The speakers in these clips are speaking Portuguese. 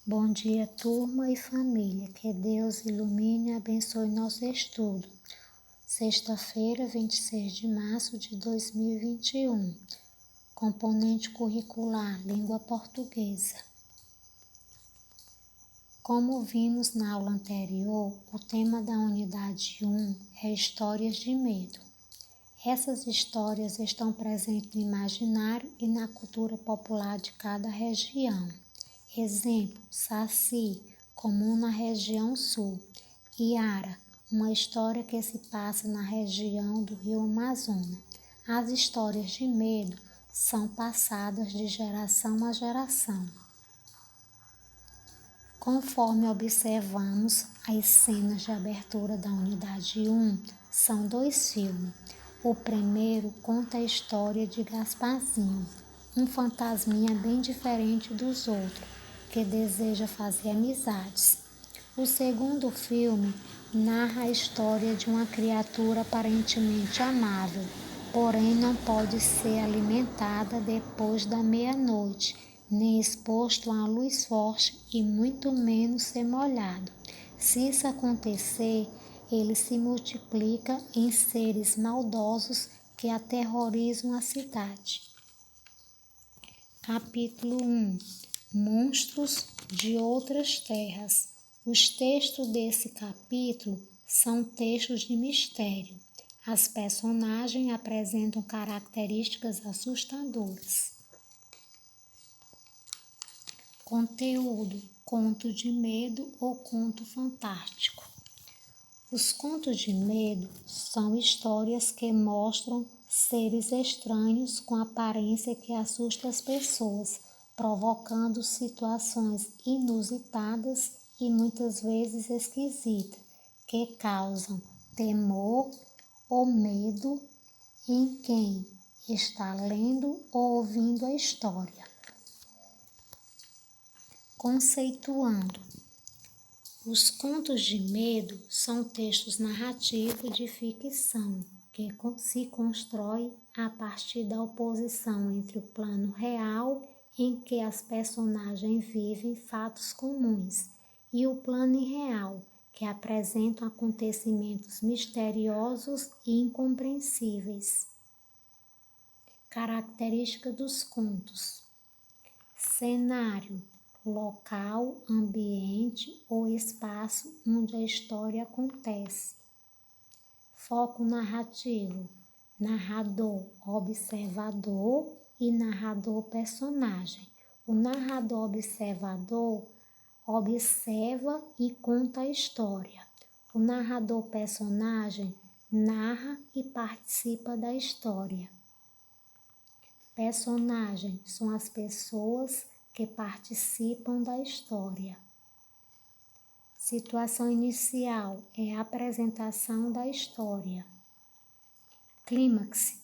Bom dia, turma e família. Que Deus ilumine e abençoe nosso estudo. Sexta-feira, 26 de março de 2021. Componente curricular, língua portuguesa. Como vimos na aula anterior, o tema da unidade 1 é histórias de medo. Essas histórias estão presentes no imaginário e na cultura popular de cada região. Exemplo, Saci, comum na região sul. Iara, uma história que se passa na região do Rio Amazonas. As histórias de medo são passadas de geração a geração. Conforme observamos, as cenas de abertura da unidade 1 são 2 filmes. O primeiro conta a história de Gasparzinho, um fantasminha bem diferente dos outros, que deseja fazer amizades. O segundo filme narra a história de uma criatura aparentemente amável, porém não pode ser alimentada depois da meia-noite, nem exposto a luz forte e muito menos ser molhado. Se isso acontecer, ele se multiplica em seres maldosos que aterrorizam a cidade. Capítulo 1. Monstros de outras terras. Os textos desse capítulo são textos de mistério. As personagens apresentam características assustadoras. Conteúdo: conto de medo ou conto fantástico. Os contos de medo são histórias que mostram seres estranhos com aparência que assusta as pessoas, provocando situações inusitadas e muitas vezes esquisitas, que causam temor ou medo em quem está lendo ou ouvindo a história. Conceituando. Os contos de medo são textos narrativos de ficção que se constrói a partir da oposição entre o plano real, em que as personagens vivem fatos comuns, e o plano irreal, que apresenta acontecimentos misteriosos e incompreensíveis. Característica dos contos: cenário: local, ambiente ou espaço onde a história acontece. Foco narrativo: narrador, observador e narrador personagem. O narrador observador observa e conta a história. O narrador personagem narra e participa da história. Personagem são as pessoas que participam da história. Situação inicial é a apresentação da história. Clímax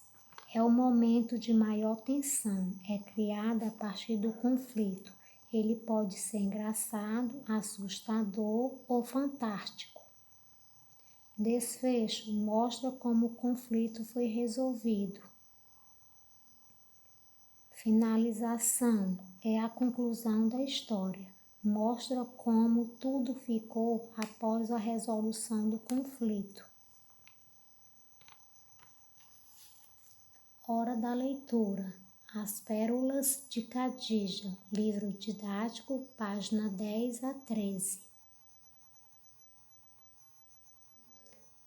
é o momento de maior tensão, é criado a partir do conflito. Ele pode ser engraçado, assustador ou fantástico. Desfecho mostra como o conflito foi resolvido. Finalização é a conclusão da história. Mostra como tudo ficou após a resolução do conflito. Hora da leitura. As Pérolas de Khadija, livro didático, página 10 a 13.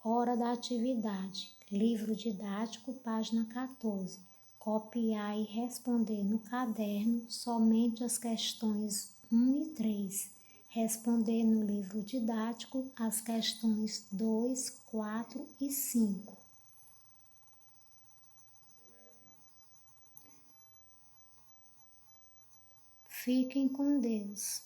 Hora da atividade, livro didático, página 14. Copiar e responder no caderno somente as questões 1 e 3. Responder no livro didático as questões 2, 4 e 5. Fiquem com Deus.